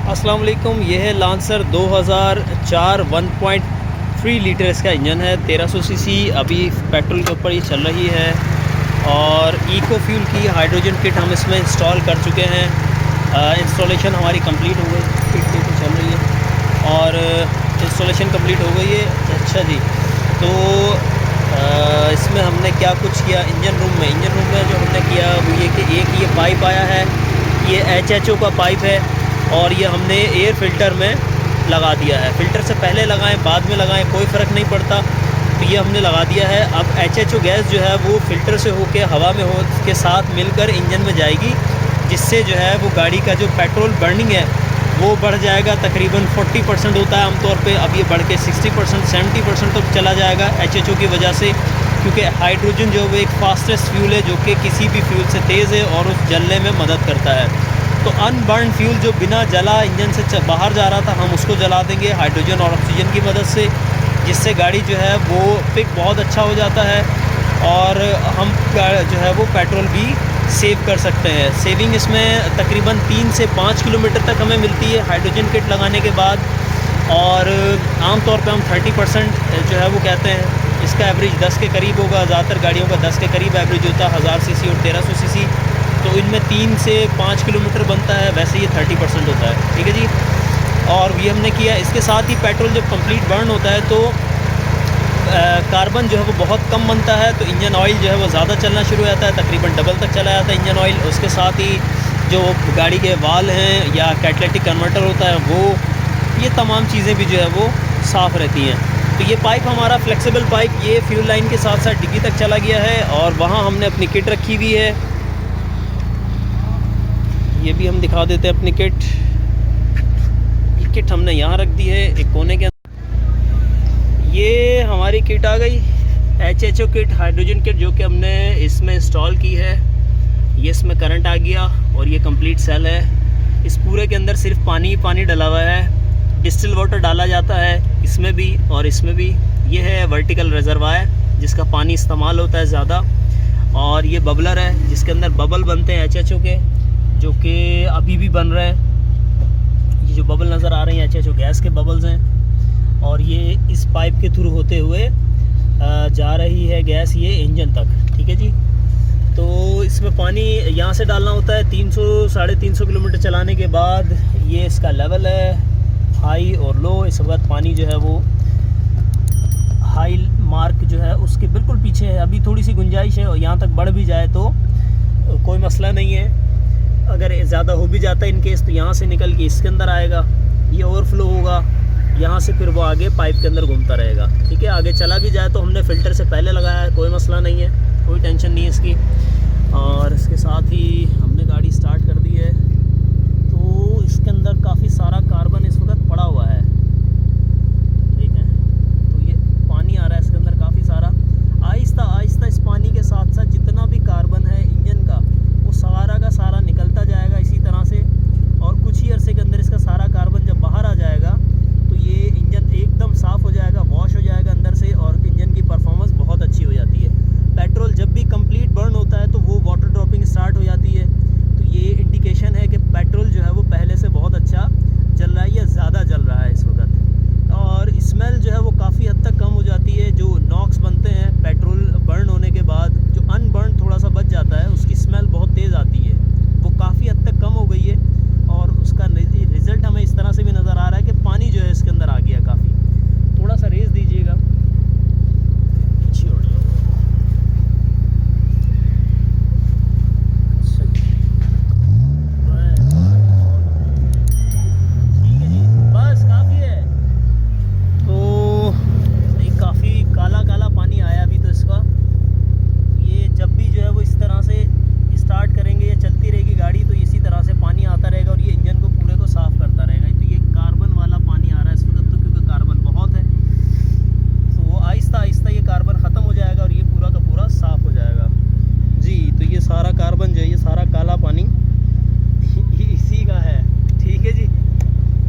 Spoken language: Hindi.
अस्सलाम वालेकुम। ये है लांसर 2004 1.3 लीटर इसका इंजन है, 1300 सीसी। अभी पेट्रोल के ऊपर ये चल रही है और इको फ्यूल की हाइड्रोजन किट हम इसमें इंस्टॉल कर चुके हैं। इंस्टॉलेशन हमारी कंप्लीट हो गई, किट तो चल रही है और इंस्टॉलेशन कंप्लीट हो गई है। अच्छा जी, तो इसमें हमने क्या कुछ किया इंजन रूम में जो हमने किया वो ये कि एक ये पाइप आया है, ये HHO का पाइप है और ये हमने एयर फ़िल्टर में लगा दिया है। फ़िल्टर से पहले लगाएं बाद में लगाएं कोई फ़र्क नहीं पड़ता, तो ये हमने लगा दिया है। अब HHO गैस जो है वो फ़िल्टर से होके हवा में हो के साथ मिलकर इंजन में जाएगी, जिससे जो है वो गाड़ी का जो पेट्रोल बर्निंग है वो बढ़ जाएगा। तकरीबन 40% होता है आमतौर पे, अब ये बढ़ के 60% 70% तक चला जाएगा HHO की वजह से, क्योंकि हाइड्रोजन जो वो एक फास्टेस्ट फ्यूल है जो कि किसी भी फ्यूल से तेज़ है और उस जलने में मदद करता है। तो अनबर्न फ्यूल जो बिना जला इंजन से बाहर जा रहा था, हम उसको जला देंगे हाइड्रोजन और ऑक्सीजन की मदद से, जिससे गाड़ी जो है वो पिक बहुत अच्छा हो जाता है और हम जो है वो पेट्रोल भी सेव कर सकते हैं। सेविंग इसमें तकरीबन 3 से 5 किलोमीटर तक हमें मिलती है हाइड्रोजन किट लगाने के बाद। और आम तौर पे हम 30% जो है वो कहते हैं, इसका एवरेज 10 के करीब होगा। ज़्यादातर गाड़ियों का 10 के करीब एवरेज होता है, 1000 सीसी और 1300 सीसी, तो इनमें 3 से 5 किलोमीटर बनता है। वैसे ये 30% होता है, ठीक है जी। और ये हमने किया। इसके साथ ही पेट्रोल जब कंप्लीट बर्न होता है तो कार्बन जो है वो बहुत कम बनता है, तो इंजन ऑयल जो है वो ज़्यादा चलना शुरू हो जाता है, तकरीबन डबल तक चला जाता है इंजन ऑयल। उसके साथ ही जो गाड़ी के वाल हैं या कैटलिटिक कन्वर्टर होता है वो, ये तमाम चीज़ें भी जो है वो साफ़ रहती हैं। तो ये पाइप हमारा फ्लेक्सिबल पाइप ये फ्यूल लाइन के साथ साथ डिग्गी तक चला गया है और वहाँ हमने अपनी किट रखी हुई है। ये भी हम दिखा देते हैं अपनी किट। ये किट हमने यहाँ रख दी है एक कोने के अंदर। ये हमारी किट आ गई, HHO किट, हाइड्रोजन किट, जो कि हमने इसमें इंस्टॉल की है। ये इसमें करंट आ गया और ये कंप्लीट सेल है। इस पूरे के अंदर सिर्फ पानी ही पानी डला हुआ है। डिस्टिल वाटर डाला जाता है इसमें भी और इसमें भी। ये है वर्टिकल रिजर्वायर जिसका पानी इस्तेमाल होता है ज़्यादा, और ये बबलर है जिसके अंदर बबल बनते हैं HHO के, जो कि अभी भी बन रहे हैं। ये जो बबल नज़र आ रहे हैं HHO गैस के बबल्स हैं और ये इस पाइप के थ्रू होते हुए जा रही है गैस ये इंजन तक, ठीक है जी। तो इसमें पानी यहाँ से डालना होता है 300-350 किलोमीटर चलाने के बाद। ये इसका लेवल है हाई और लो। इस वक्त पानी जो है वो हाई मार्क जो है उसके बिल्कुल पीछे है। अभी थोड़ी सी गुंजाइश है और यहाँ तक बढ़ भी जाए तो कोई मसला नहीं है। अगर ज़्यादा हो भी जाता है इन केस, तो यहाँ से निकल के इसके अंदर आएगा, ये ओवरफ्लो होगा, यहाँ से फिर वो आगे पाइप के अंदर घूमता रहेगा, ठीक है। आगे चला भी जाए तो हमने फ़िल्टर से पहले लगाया है, कोई मसला नहीं है, कोई टेंशन नहीं है इसकी। और इसके साथ ही